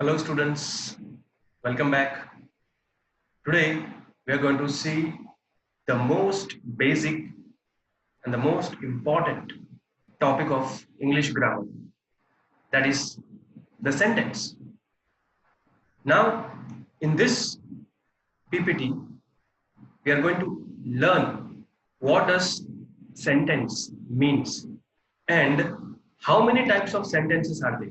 Hello students, welcome back. Today we are going to see the most basic and the most important topic of English grammar, that is the sentence. Now in this PPT we are going to learn what does sentence means and how many types of sentences are there.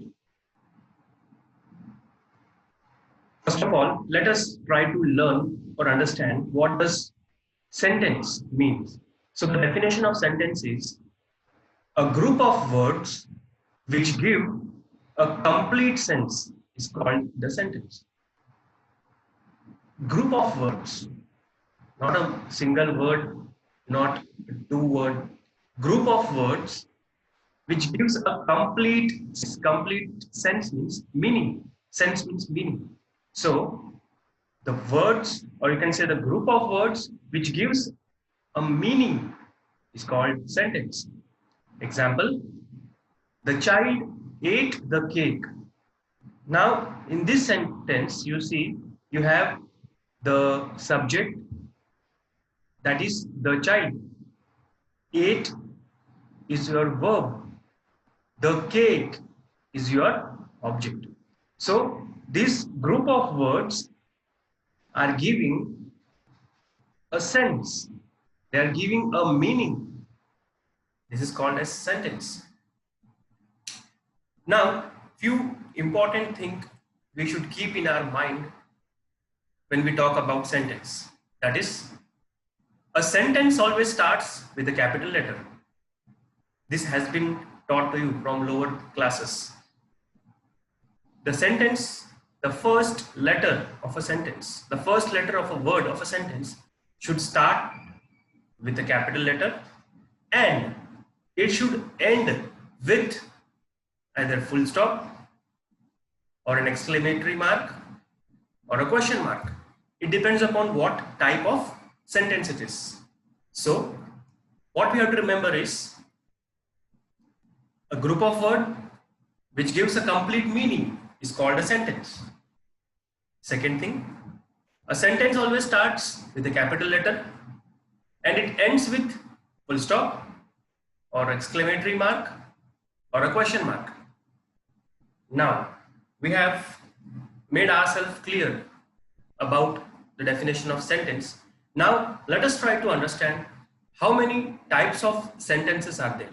First of all, let us try to learn or understand what does sentence means. So the definition of sentence is a group of words which give a complete sense is called the sentence. Group of words, not a single word, not a two-word. Group of words which gives a complete sense means meaning. Sense means meaning. So the words, or you can say the group of words which gives a meaning is called sentence. Example, the child ate the cake. Now in this sentence you see you have the subject, that is the child. Ate is your verb, the cake is your object. So this group of words are giving a sense, they are giving a meaning. This is called as sentence. Now few important things we should keep in our mind when we talk about sentence, that is a sentence always starts with a capital letter. This has been taught to you from lower classes. The sentence, the first letter of a sentence, the first letter of a word of a sentence should start with a capital letter and it should end with either full stop or an exclamatory mark or a question mark. It depends upon what type of sentence it is. So what we have to remember is a group of words which gives a complete meaning is called a sentence. Second thing, a sentence always starts with a capital letter and it ends with full stop or exclamatory mark or a question mark. Now we have made ourselves clear about the definition of sentence. Now let us try to understand how many types of sentences are there.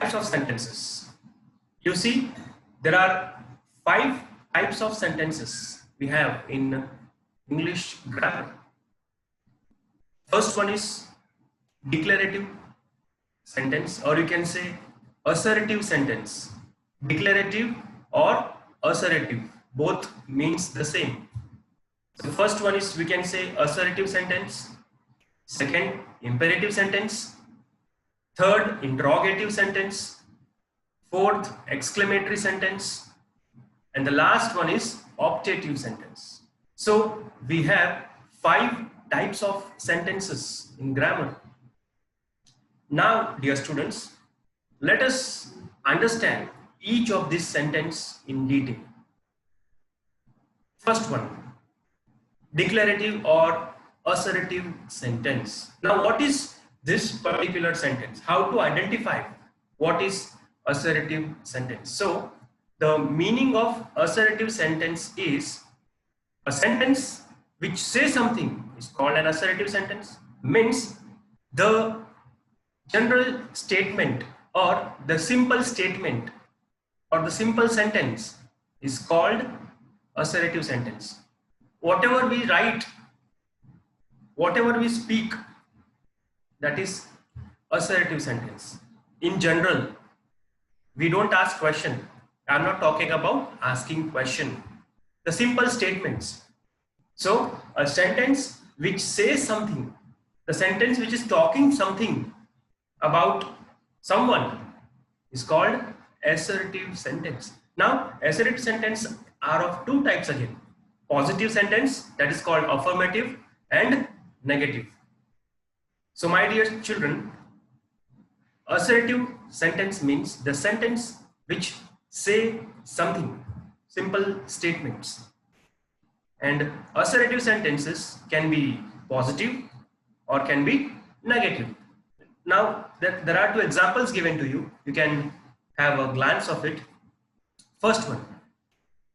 Types of sentences. You see, there are 5 types of sentences we have in English grammar. First one is declarative sentence, or you can say assertive sentence. Declarative or assertive, both means the same. The first one is, we can say, assertive sentence. Second, imperative sentence. Third, interrogative sentence. Fourth, exclamatory sentence. And the last one is optative sentence. So we have 5 types of sentences in grammar. Now, dear students, let us understand each of these sentences in detail. First one, declarative or assertive sentence. Now what is this particular sentence? How to identify what is assertive sentence? So the meaning of assertive sentence is a sentence which says something is called an assertive sentence. Means the general statement or the simple statement or the simple sentence is called assertive sentence. Whatever we write, whatever we speak, that is assertive sentence. In general, we don't ask question. I am not talking about asking question. The simple statements. So a sentence which says something, the sentence which is talking something about someone is called assertive sentence. Now assertive sentence are of 2 types again. Positive sentence, that is called affirmative, and negative. So my dear children, assertive sentence means the sentence which say something, simple statements. And assertive sentences can be positive or can be negative. Now, there are two examples given to you. You can have a glance of it. First one,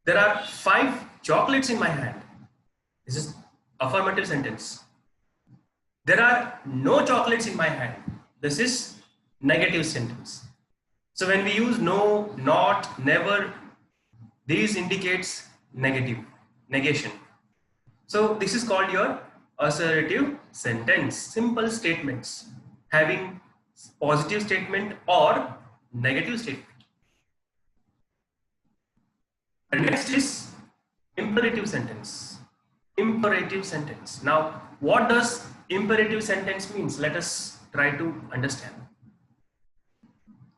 there are 5 chocolates in my hand. This is affirmative sentence. There are no chocolates in my hand. This is negative sentence. So when we use no, not, never, these indicates negative, negation. So this is called your assertive sentence. Simple statements having positive statement or negative statement. And next is imperative sentence. Imperative sentence. Now, what does imperative sentence means? Let us try to understand.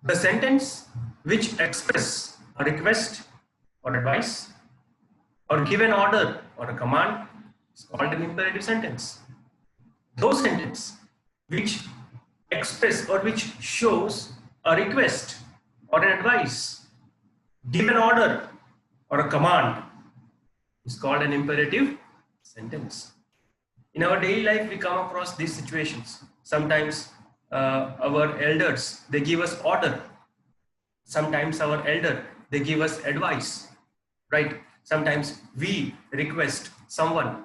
The sentence which express a request or advice or give an order or a command is called an imperative sentence. Those sentences which express or which shows a request or an advice, give an order or a command is called an imperative sentence. In our daily life, we come across these situations. Sometimes our elders, they give us order. Sometimes our elder, they give us advice, right? Sometimes we request someone.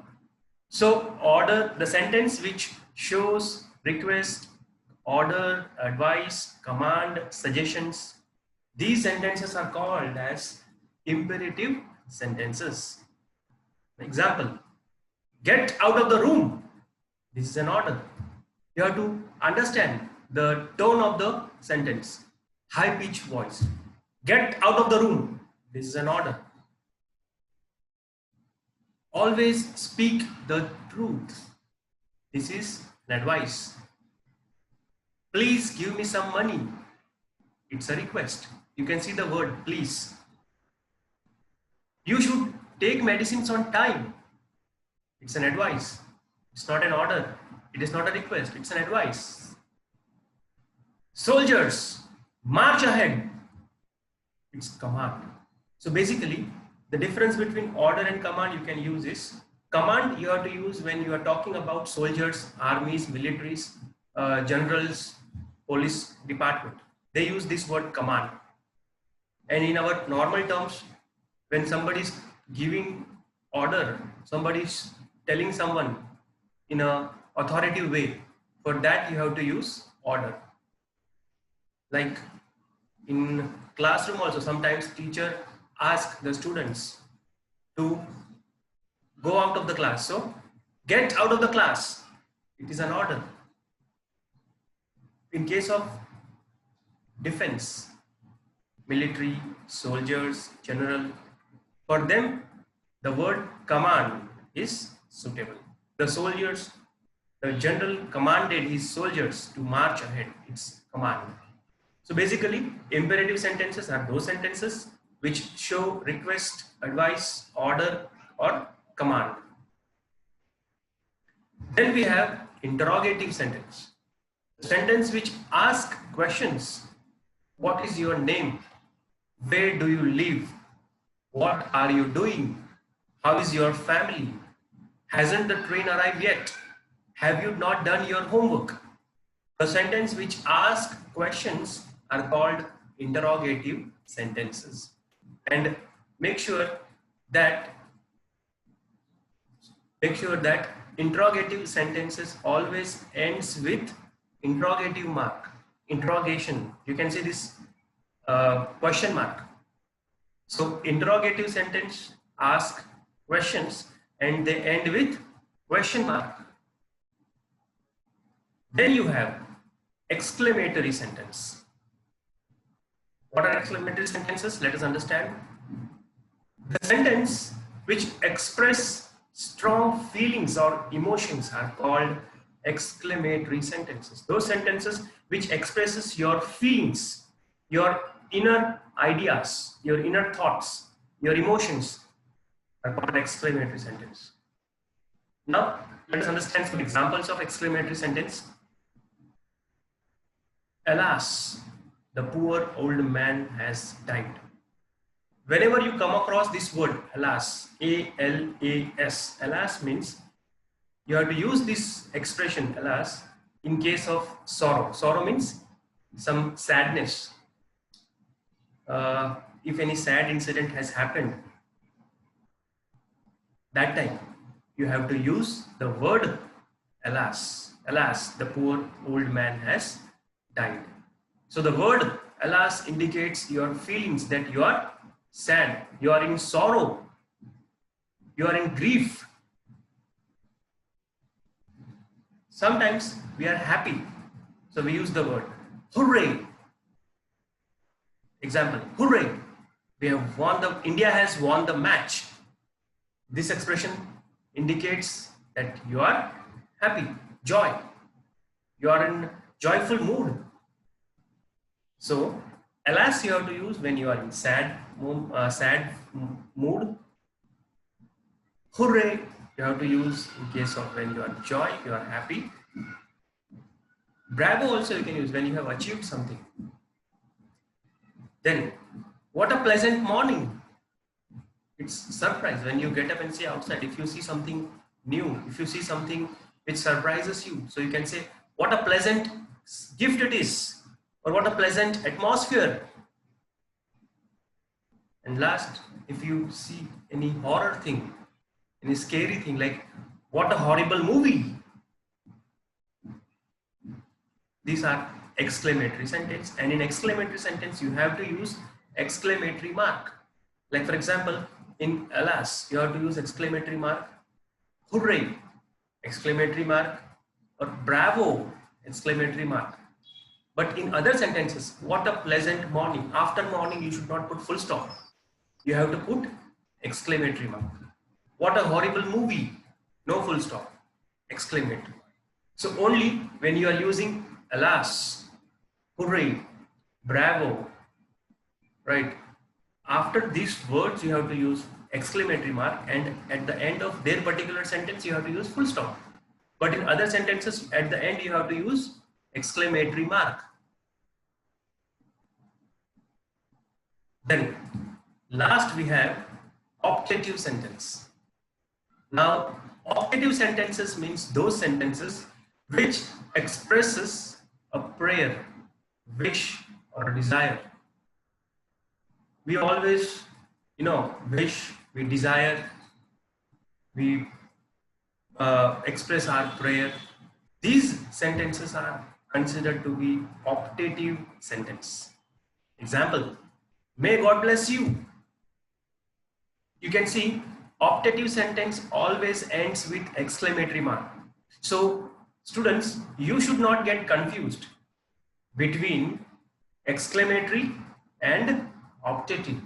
So order, the sentence which shows request, order, advice, command, suggestions, these sentences are called as imperative sentences. Example, get out of the room. This is an order. You have to understand the tone of the sentence. High-pitched voice. Get out of the room. This is an order. Always speak the truth. This is an advice. Please give me some money. It's a request. You can see the word please. You should take medicines on time. It's an advice. It's not an order. It is not a request. It's an advice. Soldiers, march ahead. It's command. So basically, the difference between order and command you can use is, command you have to use when you are talking about soldiers, armies, militaries, generals, police department. They use this word command. And in our normal terms, when somebody is giving order, somebody is telling someone in a authoritative way, for that you have to use order. Like in classroom also, sometimes teacher asks the students to go out of the class. So get out of the class. It is an order. In case of defense, military, soldiers, general, for them, the word command is suitable. The soldiers, the general commanded his soldiers to march ahead. It's command. So basically, imperative sentences are those sentences which show request, advice, order, or command. Then we have interrogative sentence. The sentence which asks questions. What is your name? Where do you live? What are you doing? How is your family? Hasn't the train arrived yet? Have you not done your homework? The sentence which asks questions are called interrogative sentences. And make sure that interrogative sentences always ends with interrogative mark, interrogation. You can see this question mark. So interrogative sentence ask questions and they end with question mark. Then you have exclamatory sentence. What are exclamatory sentences? Let us understand. The sentence which express strong feelings or emotions are called exclamatory sentences. Those sentences which expresses your feelings, your inner ideas, your inner thoughts, your emotions are called exclamatory sentence. Now, let us understand some examples of exclamatory sentence. Alas, the poor old man has died. whenever you come across this word alas, A-L-A-S, alas means you have to use this expression alas in case of sorrow. Sorrow means some sadness. If any sad incident has happened, that time you have to use the word alas. Alas, the poor old man has died. So the word alas indicates your feelings that you are sad, you are in sorrow, you are in grief. Sometimes we are happy, so we use the word hooray. Example, hooray, we have won the, India has won the match. This expression indicates that you are happy, joy, you are in joyful mood. So alas you have to use when you are in sad mood. Hooray you have to use in case of when you are joy, you are happy. Bravo also you can use when you have achieved something. Then, what a pleasant morning. It's surprise when you get up and see outside. If you see something new, if you see something which surprises you, so you can say, what a pleasant gift it is, or what a pleasant atmosphere. And last, if you see any horror thing, any scary thing, like what a horrible movie. These are exclamatory sentence, and in exclamatory sentence you have to use exclamatory mark. Like for example, in alas you have to use exclamatory mark, hooray exclamatory mark, or bravo exclamatory mark. But in other sentences, what a pleasant morning, after morning you should not put full stop, you have to put exclamatory mark. What a horrible movie, no full stop, exclamatory. So only when you are using alas, hooray, bravo, right, after these words you have to use exclamatory mark, and at the end of their particular sentence you have to use full stop. But in other sentences at the end you have to use exclamatory mark. Then last we have optative sentence. Now optative sentences means those sentences which expresses a prayer, wish, or a desire. We always, wish, we desire, we express our prayer. These sentences are considered to be optative sentence. Example, may God bless you. You can see optative sentence always ends with exclamatory mark. So students, you should not get confused between exclamatory and optative.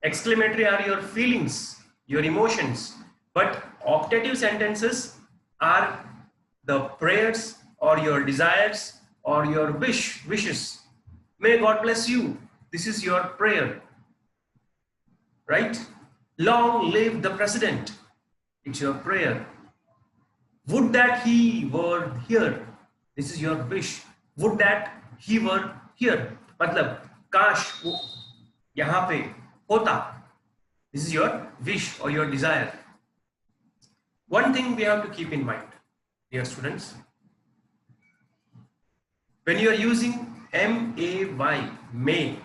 Exclamatory are your feelings, your emotions, but optative sentences are the prayers or your desires or your wishes. May God bless you. This is your prayer, right? Long live the president. It's your prayer. Would that he were here. This is your wish. Would that he were here. मतलब काश वो यहाँ पे होता. This is your wish or your desire. One thing we have to keep in mind, dear students, when you are using M-A-Y, may,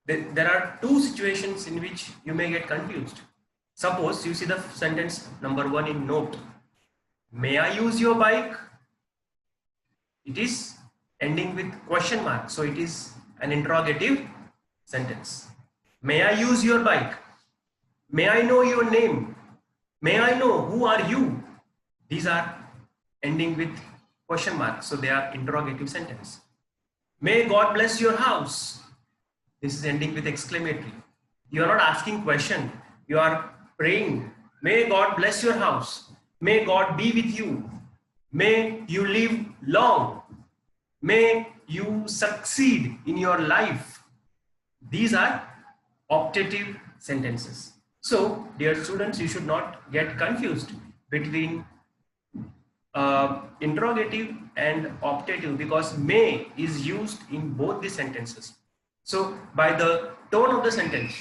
there are two situations in which you may get confused. Suppose you see the sentence number 1 in note. May I use your bike? It is ending with question mark. So it is an interrogative sentence. May I use your bike? May I know your name? May I know who are you? These are ending with question mark. So they are interrogative sentence. May God bless your house. This is ending with exclamatory. You are not asking question. You are praying. May God bless your house. May God be with you. May you live long. May you succeed in your life. These are optative sentences. So, dear students, you should not get confused between interrogative and optative, because may is used in both the sentences. So by the tone of the sentence,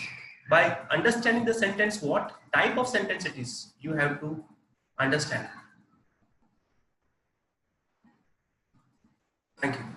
by understanding the sentence, what type of sentence it is, you have to understand. Thank you.